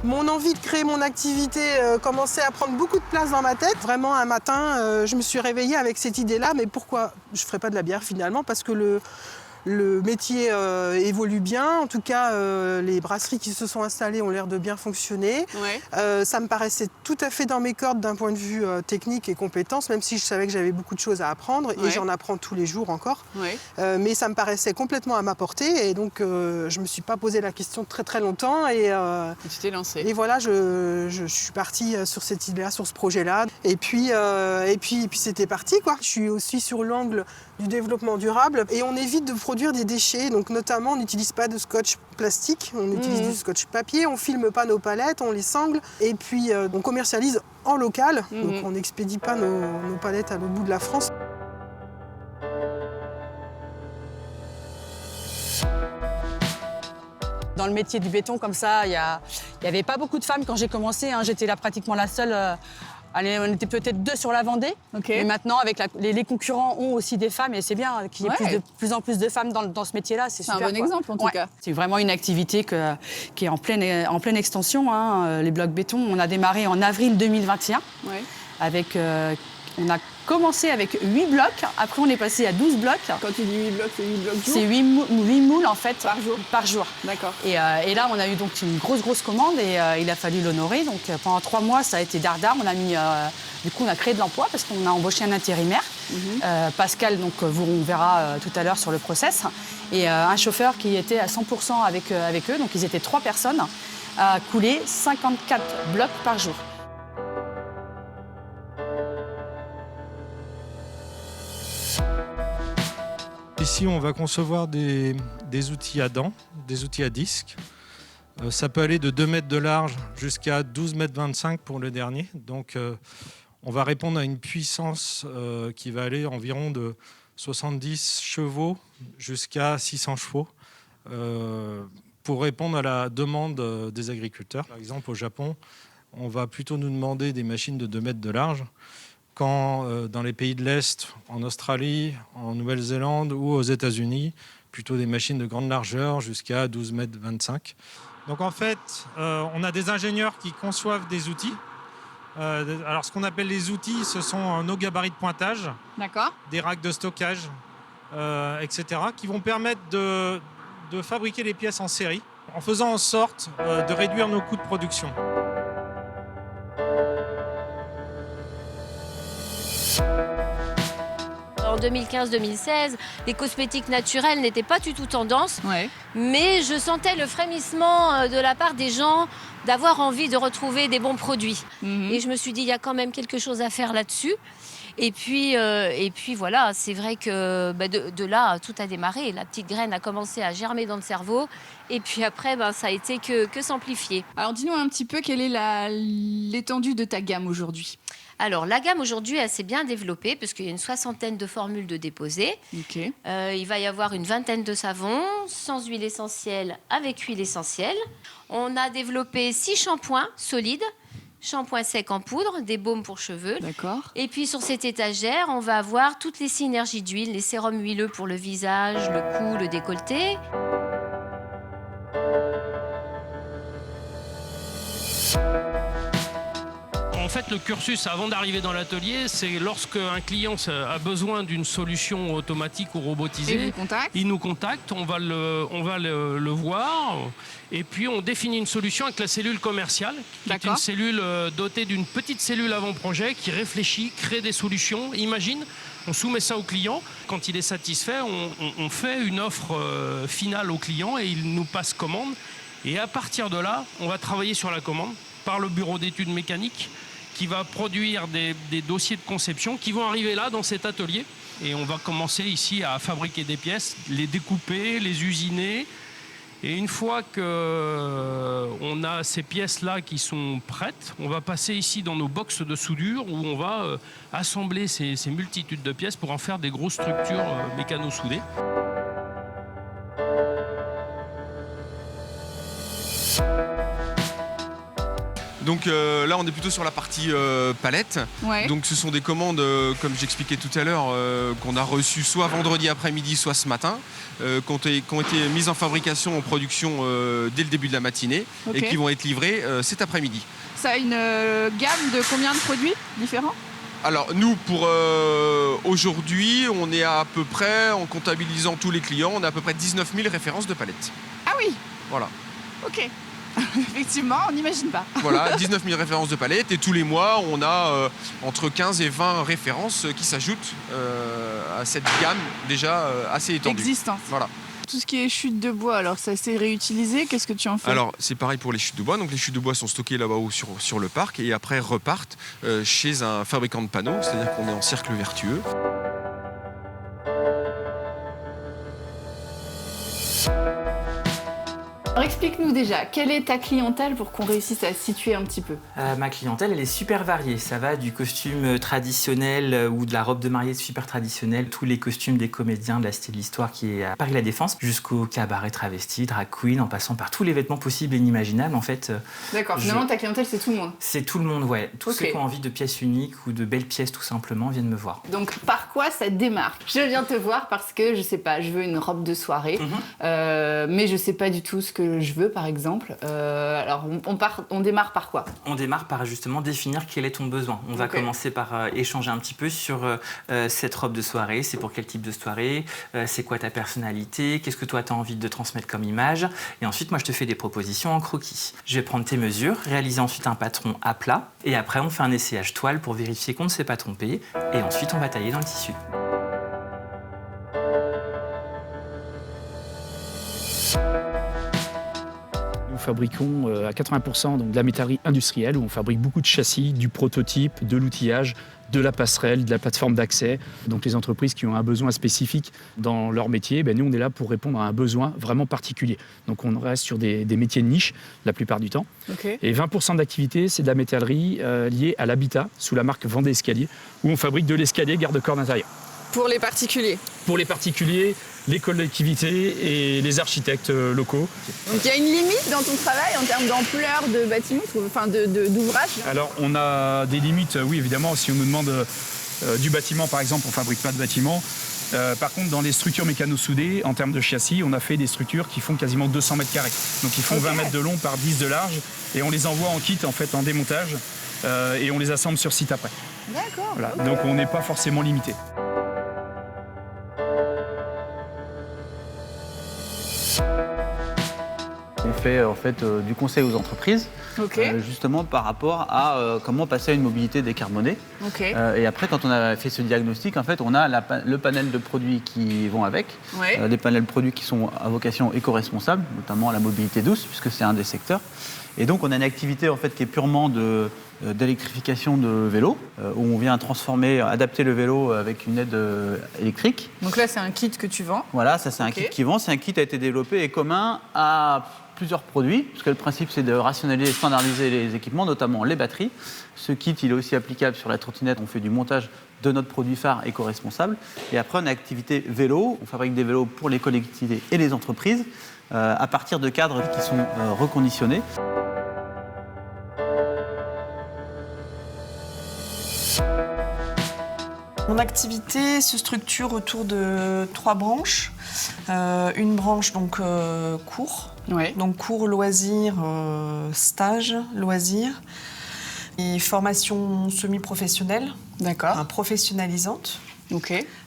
Mon envie de créer mon activité commençait à prendre beaucoup de place dans ma tête. Vraiment, un matin, je me suis réveillée avec cette idée-là. Mais pourquoi je ne ferais pas de la bière finalement? Parce que le métier évolue bien. En tout cas, les brasseries qui se sont installées ont l'air de bien fonctionner. Ouais. Ça me paraissait tout à fait dans mes cordes d'un point de vue technique et compétences, même si je savais que j'avais beaucoup de choses à apprendre. Ouais. Et j'en apprends tous les jours encore. Ouais. Mais ça me paraissait complètement à ma portée. Et donc, je ne me suis pas posé la question très très longtemps. Et tu t'es lancée. et voilà, je suis partie sur cette idée-là, sur ce projet-là. Et puis c'était parti, quoi. Je suis aussi sur l'angle du développement durable et on évite de produire des déchets. Donc notamment, on n'utilise pas de scotch plastique, on utilise du scotch papier, on filme pas nos palettes, on les sangle et puis on commercialise en local. Donc on n'expédie pas nos palettes à l'autre bout de la France. Dans le métier du béton comme ça, il y avait pas beaucoup de femmes quand j'ai commencé. Hein. J'étais là pratiquement la seule. Allez, on était peut-être 2 sur la Vendée. Okay. Mais maintenant, avec les concurrents ont aussi des femmes et c'est bien qu'il y ait de plus en plus de femmes dans ce métier-là. C'est super. C'est un bon exemple en tout cas. C'est vraiment une activité qui est en pleine extension. Hein. Les blocs béton, on a démarré en avril 2021. Ouais. Avec, on a commencé avec 8 blocs, après on est passé à 12 blocs. Quand tu dis 8 blocs, c'est 8 blocs jour? C'est 8 moules en fait. Par jour. D'accord. Et là, on a eu donc une grosse commande et il a fallu l'honorer. Donc pendant 3 mois, ça a été dardard. On a mis, du coup, on a créé de l'emploi parce qu'on a embauché un intérimaire, Pascal, donc on verra tout à l'heure sur le process, et un chauffeur qui était à 100% avec eux. Donc ils étaient 3 personnes à couler 54 blocs par jour. Ici, on va concevoir des outils à dents, des outils à disque. Ça peut aller de 2 mètres de large jusqu'à 12 mètres 25 pour le dernier. Donc, on va répondre à une puissance qui va aller environ de 70 chevaux jusqu'à 600 chevaux pour répondre à la demande des agriculteurs. Par exemple, au Japon, on va plutôt nous demander des machines de 2 mètres de large, quand dans les pays de l'Est, en Australie, en Nouvelle-Zélande ou aux États-Unis, plutôt des machines de grande largeur jusqu'à 12 mètres 25. Donc en fait, on a des ingénieurs qui conçoivent des outils. Alors ce qu'on appelle les outils, ce sont nos gabarits de pointage, des racks de stockage, etc., qui vont permettre de fabriquer les pièces en série, en faisant en sorte de réduire nos coûts de production. En 2015-2016, les cosmétiques naturels n'étaient pas du tout tendance, mais je sentais le frémissement de la part des gens d'avoir envie de retrouver des bons produits. Et je me suis dit, il y a quand même quelque chose à faire là-dessus. Et puis voilà, c'est vrai que de là, tout a démarré. La petite graine a commencé à germer dans le cerveau. Et puis après, ça a été que s'amplifier. Alors dis-nous un petit peu, quelle est l'étendue de ta gamme aujourd'hui? Alors, la gamme aujourd'hui, elle s'est bien développée parce qu'il y a une 60aine de formules de déposés. Okay. Il va y avoir une 20aine de savons, sans huile essentielle, avec huile essentielle. On a développé 6 shampoings solides, shampoing sec en poudre, des baumes pour cheveux. D'accord. Et puis sur cette étagère, on va avoir toutes les synergies d'huile, les sérums huileux pour le visage, le cou, le décolleté. En fait, le cursus, avant d'arriver dans l'atelier, c'est lorsque un client a besoin d'une solution automatique ou robotisée, il nous contacte, on va le voir, et puis on définit une solution avec la cellule commerciale, qui est une cellule dotée d'une petite cellule avant-projet qui réfléchit, crée des solutions, imagine. On soumet ça au client. Quand il est satisfait, on fait une offre finale au client et il nous passe commande. Et à partir de là, on va travailler sur la commande par le bureau d'études mécaniques qui va produire des dossiers de conception qui vont arriver là dans cet atelier. Et on va commencer ici à fabriquer des pièces, les découper, les usiner. Et une fois qu'on a ces pièces-là qui sont prêtes, on va passer ici dans nos boxes de soudure où on va assembler ces multitudes de pièces pour en faire des grosses structures mécano-soudées. Donc là, on est plutôt sur la partie palette. Ouais. Donc ce sont des commandes, comme j'expliquais tout à l'heure, qu'on a reçues soit vendredi après-midi, soit ce matin, qui ont été mises en fabrication, en production dès le début de la matinée et qui vont être livrées cet après-midi. Ça a une gamme de combien de produits différents ? Alors nous, pour aujourd'hui, on est à peu près, en comptabilisant tous les clients, on a à peu près 19 000 références de palettes. Ah oui. Voilà. Ok. Effectivement, on n'imagine pas. Voilà, 19 000 références de palettes et tous les mois, on a entre 15 et 20 références qui s'ajoutent à cette gamme déjà assez étendue. Existante. Voilà. Tout ce qui est chute de bois, alors ça s'est réutilisé, qu'est-ce que tu en fais ? Alors c'est pareil pour les chutes de bois, donc les chutes de bois sont stockées là-bas sur le parc et après repartent chez un fabricant de panneaux, c'est-à-dire qu'on est en cercle vertueux. Alors explique-nous déjà, quelle est ta clientèle pour qu'on réussisse à situer un petit peu ? Ma clientèle, elle est super variée. Ça va du costume traditionnel ou de la robe de mariée super traditionnelle, tous les costumes des comédiens de la Cité de l'Histoire qui est à Paris La Défense, jusqu'au cabaret travesti, drag queen, en passant par tous les vêtements possibles et inimaginables. En fait, d'accord, finalement ta clientèle c'est tout le monde. C'est tout le monde, ouais. Tous ceux qui ont envie de pièces uniques ou de belles pièces tout simplement viennent me voir. Donc par quoi ça démarque ? Je viens te voir parce que je sais pas, je veux une robe de soirée, mais je sais pas du tout ce que je veux par exemple. Alors on démarre par quoi ? On démarre par justement définir quel est ton besoin. On va commencer par échanger un petit peu sur cette robe de soirée, c'est pour quel type de soirée, c'est quoi ta personnalité, qu'est-ce que toi tu as envie de transmettre comme image. Et ensuite moi je te fais des propositions en croquis. Je vais prendre tes mesures, réaliser ensuite un patron à plat et après on fait un essayage toile pour vérifier qu'on ne s'est pas trompé et ensuite on va tailler dans le tissu. Nous fabriquons à 80% donc de la métallerie industrielle où on fabrique beaucoup de châssis, du prototype, de l'outillage, de la passerelle, de la plateforme d'accès. Donc les entreprises qui ont un besoin spécifique dans leur métier, nous on est là pour répondre à un besoin vraiment particulier. Donc on reste sur des métiers de niche la plupart du temps. Et 20% d'activité, c'est de la métallerie liée à l'habitat sous la marque Vendée Escalier où on fabrique de l'escalier garde-corps d'intérieur. Pour les particuliers ? Pour les particuliers, les collectivités et les architectes locaux. Donc il y a une limite dans ton travail en termes d'ampleur de bâtiment, enfin d'ouvrage ? Alors on a des limites, oui évidemment, si on nous demande du bâtiment par exemple, on ne fabrique pas de bâtiment. Par contre, dans les structures mécano-soudées, en termes de châssis, on a fait des structures qui font quasiment 200 mètres carrés. Donc ils font 20 mètres de long par 10 de large et on les envoie en kit, en fait, en démontage et on les assemble sur site après. D'accord. Voilà. Donc on n'est pas forcément limité. On fait en fait du conseil aux entreprises, justement par rapport à comment passer à une mobilité décarbonée. Et après, quand on a fait ce diagnostic, en fait, on a le panel de produits qui vont avec, des panels de produits qui sont à vocation éco-responsable, notamment la mobilité douce, puisque c'est un des secteurs. Et donc, on a une activité en fait qui est purement d'électrification de vélo, où on vient transformer, adapter le vélo avec une aide électrique. Donc là, c'est un kit que tu vends ? Voilà, ça c'est un kit qui vend. C'est un kit qui a été développé et commun à plusieurs produits, parce que le principe c'est de rationaliser et standardiser les équipements, notamment les batteries. Ce kit il est aussi applicable sur la trottinette, on fait du montage de notre produit phare éco-responsable. Et après on a activité vélo, on fabrique des vélos pour les collectivités et les entreprises, à partir de cadres qui sont reconditionnés. Mon activité se structure autour de 3 branches. Une branche donc cours, donc cours loisirs, stage loisirs et formation semi-professionnelle, professionnalisante.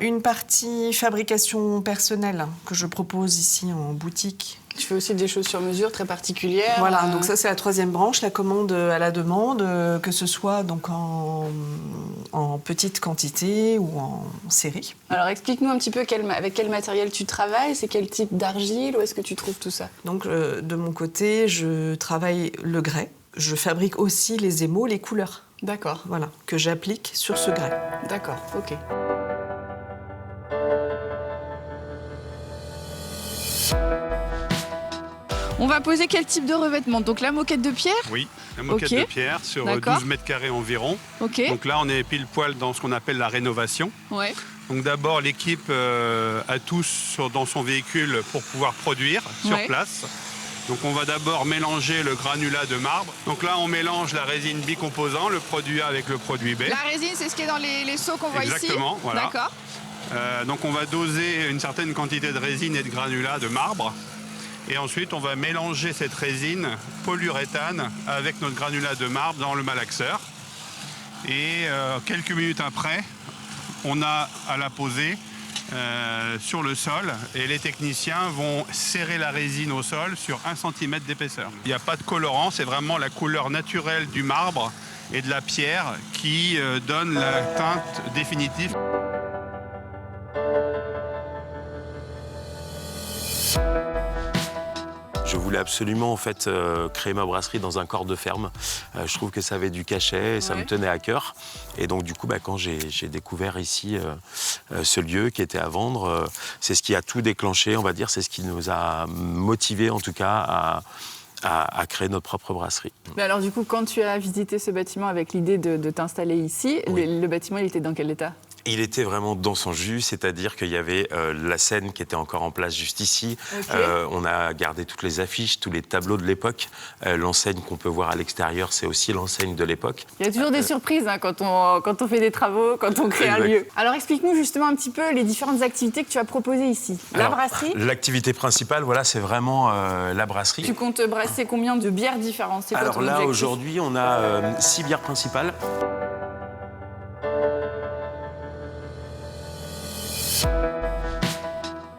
Une partie fabrication personnelle que je propose ici en boutique. Tu fais aussi des choses sur mesure très particulières. Voilà, donc ça c'est la 3e branche, la commande à la demande, que ce soit donc en petite quantité ou en série. Alors explique-nous un petit peu avec quel matériel tu travailles, c'est quel type d'argile, où est-ce que tu trouves tout ça ? Donc de mon côté, je travaille le grès. Je fabrique aussi les émaux, les couleurs. D'accord. Voilà, que j'applique sur ce grès. D'accord, ok. On va poser quel type de revêtement ? Donc la moquette de pierre ? Oui, la moquette de pierre sur 12 mètres carrés environ. Donc là, on est pile poil dans ce qu'on appelle la rénovation. Donc d'abord, l'équipe a tout dans son véhicule pour pouvoir produire sur place. Donc on va d'abord mélanger le granulat de marbre. Donc là, on mélange la résine bicomposant, le produit A avec le produit B. La résine, c'est ce qui est dans les seaux qu'on voit ici. Exactement, voilà. D'accord. Donc on va doser une certaine quantité de résine et de granulat de marbre. Et ensuite, on va mélanger cette résine polyuréthane avec notre granulat de marbre dans le malaxeur. Et quelques minutes après, on a à la poser sur le sol et les techniciens vont serrer la résine au sol sur 1 cm d'épaisseur. Il n'y a pas de colorant, c'est vraiment la couleur naturelle du marbre et de la pierre qui donne la teinte définitive. Je voulais absolument en fait créer ma brasserie dans un corps de ferme. Je trouve que ça avait du cachet et ça me tenait à cœur. Et donc du coup, quand j'ai découvert ici ce lieu qui était à vendre, c'est ce qui a tout déclenché, on va dire, c'est ce qui nous a motivés en tout cas à créer notre propre brasserie. Mais alors du coup, quand tu as visité ce bâtiment avec l'idée de t'installer ici, le bâtiment il était dans quel état ? Il était vraiment dans son jus, c'est-à-dire qu'il y avait la scène qui était encore en place juste ici. Okay. On a gardé toutes les affiches, tous les tableaux de l'époque. L'enseigne qu'on peut voir à l'extérieur, c'est aussi l'enseigne de l'époque. Il y a toujours des surprises quand on fait des travaux, quand on crée un lieu. Alors explique-nous justement un petit peu les différentes activités que tu as proposées ici. La brasserie. L'activité principale, voilà, c'est vraiment la brasserie. Tu comptes brasser combien de bières différentes? Alors là, aujourd'hui, on a 6 bières principales.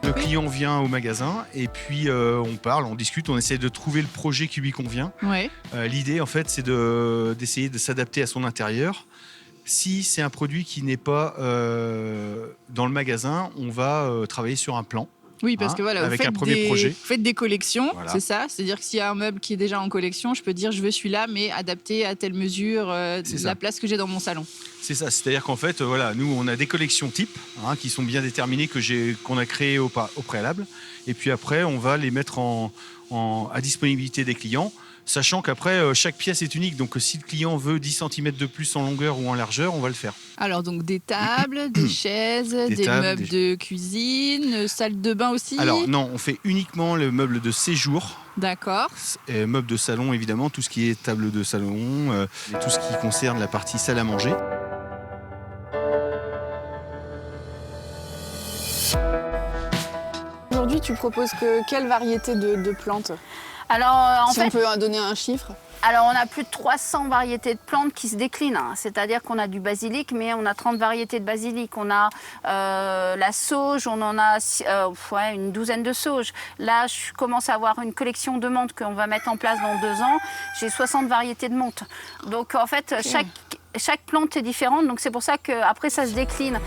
Le client vient au magasin et puis on parle, on discute, on essaie de trouver le projet qui lui convient. Ouais. L'idée, en fait, c'est d'essayer de s'adapter à son intérieur. Si c'est un produit qui n'est pas dans le magasin, on va travailler sur un plan. Oui, parce que voilà, avec un premier projet. Vous faites des collections, voilà. C'est ça. C'est-à-dire que s'il y a un meuble qui est déjà en collection, je peux dire je veux celui-là, mais adapté à telle mesure la place que j'ai dans mon salon. C'est ça, c'est-à-dire qu'en fait, voilà, nous, on a des collections types qui sont bien déterminées, qu'on a créées au préalable. Et puis après, on va les mettre à disponibilité des clients, sachant qu'après, chaque pièce est unique. Donc, si le client veut 10 cm de plus en longueur ou en largeur, on va le faire. Alors, donc des tables, des chaises, des meubles de cuisine, salle de bain aussi. Alors, non, on fait uniquement le meuble de séjour. D'accord. Meuble de salon, évidemment, tout ce qui est table de salon, et tout ce qui concerne la partie salle à manger. Aujourd'hui, tu proposes quelle variété de plantes? Alors, on peut donner un chiffre. Alors, on a plus de 300 variétés de plantes qui se déclinent. C'est-à-dire qu'on a du basilic, mais on a 30 variétés de basilic. On a la sauge, on en a une douzaine de sauges. Là, je commence à avoir une collection de menthes qu'on va mettre en place dans 2 ans. J'ai 60 variétés de menthes. Donc, en fait, chaque plante est différente. Donc, c'est pour ça qu'après, ça se décline.